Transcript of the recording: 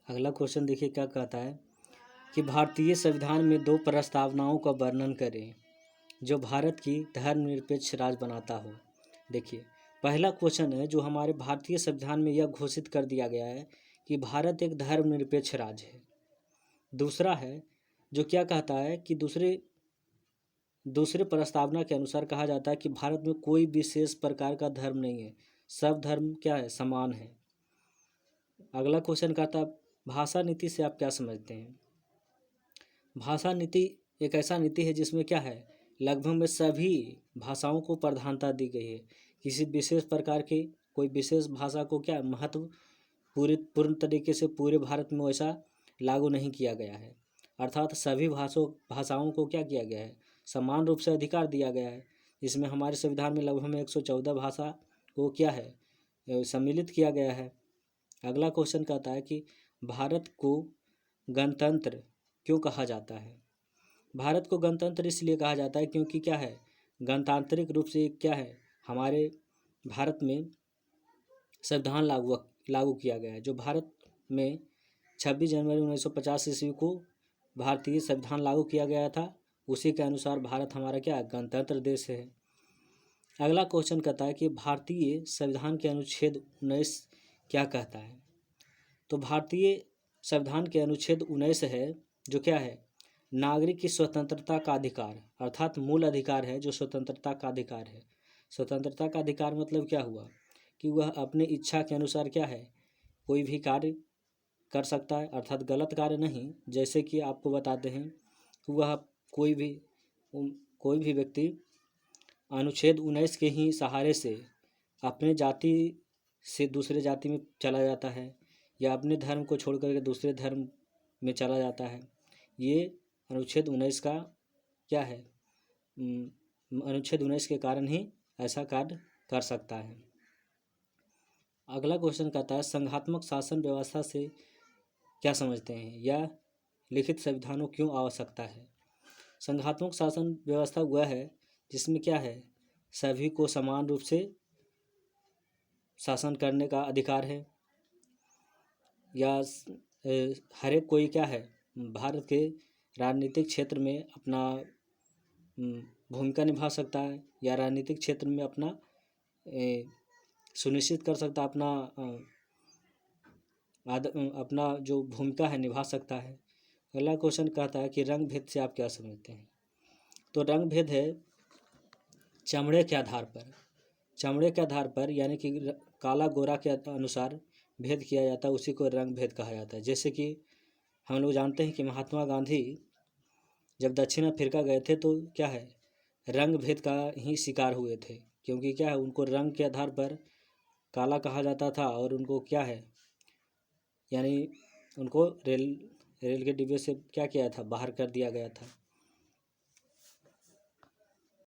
अगला क्वेश्चन देखिए क्या कहता है कि भारतीय संविधान में दो प्रस्तावनाओं का वर्णन करें जो भारत की धर्मनिरपेक्ष राज्य बनाता हो। देखिए पहला क्वेश्चन है जो हमारे भारतीय संविधान में यह घोषित कर दिया गया है कि भारत एक धर्मनिरपेक्ष राज्य है। दूसरा है जो क्या कहता है कि दूसरे प्रस्तावना के अनुसार कहा जाता है कि भारत में कोई विशेष प्रकार का धर्म नहीं है, सब धर्म क्या है, समान है। अगला क्वेश्चन कहता है भाषा नीति से आप क्या समझते हैं। भाषा नीति एक ऐसा नीति है जिसमें क्या है, लगभग में सभी भाषाओं को प्रधानता दी गई है। किसी विशेष प्रकार के कोई विशेष भाषा को क्या महत्व पूर्ण तरीके से पूरे भारत में वैसा लागू नहीं किया गया है। अर्थात सभी भाषाओं को क्या किया गया है, समान रूप से अधिकार दिया गया है। इसमें हमारे संविधान में लगभग में 114 भाषा को क्या है सम्मिलित किया गया है। अगला क्वेश्चन कहता है कि भारत को गणतंत्र क्यों कहा जाता है। भारत को गणतंत्र इसलिए कहा जाता है क्योंकि क्या है, गणतांत्रिक रूप से क्या है, हमारे भारत में संविधान लागू किया गया है। जो भारत में 26 जनवरी 1950 ईस्वी को भारतीय संविधान लागू किया गया था, उसी के अनुसार भारत हमारा क्या गणतंत्र देश है। अगला क्वेश्चन कहता है कि भारतीय संविधान के अनुच्छेद 19 क्या कहता है। तो भारतीय संविधान के अनुच्छेद 19 है जो क्या है, नागरिक की स्वतंत्रता का अधिकार, अर्थात मूल अधिकार है जो स्वतंत्रता का अधिकार है। स्वतंत्रता का अधिकार मतलब क्या हुआ कि वह अपने इच्छा के अनुसार क्या है, कोई भी कार्य कर सकता है, अर्थात गलत कार्य नहीं। जैसे कि आपको बताते हैं कि वह कोई भी व्यक्ति अनुच्छेद 19 के ही सहारे से अपने जाति से दूसरे जाति में चला जाता है या अपने धर्म को छोड़ करके दूसरे धर्म में चला जाता है। ये अनुच्छेद 19 का क्या है, अनुच्छेद 19 के कारण ही ऐसा कार्य कर सकता है। अगला क्वेश्चन कहता है संघात्मक शासन व्यवस्था से क्या समझते हैं या लिखित संविधानों क्यों आवश्यकता है। संघात्मक शासन व्यवस्था वह है जिसमें क्या है, सभी को समान रूप से शासन करने का अधिकार है या हर एक कोई क्या है भारत के राजनीतिक क्षेत्र में अपना भूमिका निभा सकता है या राजनीतिक क्षेत्र में अपना सुनिश्चित कर सकता है, अपना जो भूमिका है निभा सकता है। अगला क्वेश्चन कहता है कि रंग भेद से आप क्या समझते हैं। तो रंग भेद है चमड़े के आधार पर यानी कि काला गोरा के अनुसार भेद किया जाता है, उसी को रंग भेद कहा जाता है। जैसे कि हम लोग जानते हैं कि महात्मा गांधी जब दक्षिण अफ्रीका गए थे तो क्या है, रंग भेद का ही शिकार हुए थे, क्योंकि क्या है उनको रंग के आधार पर काला कहा जाता था और उनको क्या है, यानी उनको रेल के डिब्बे से क्या किया था, बाहर कर दिया गया था।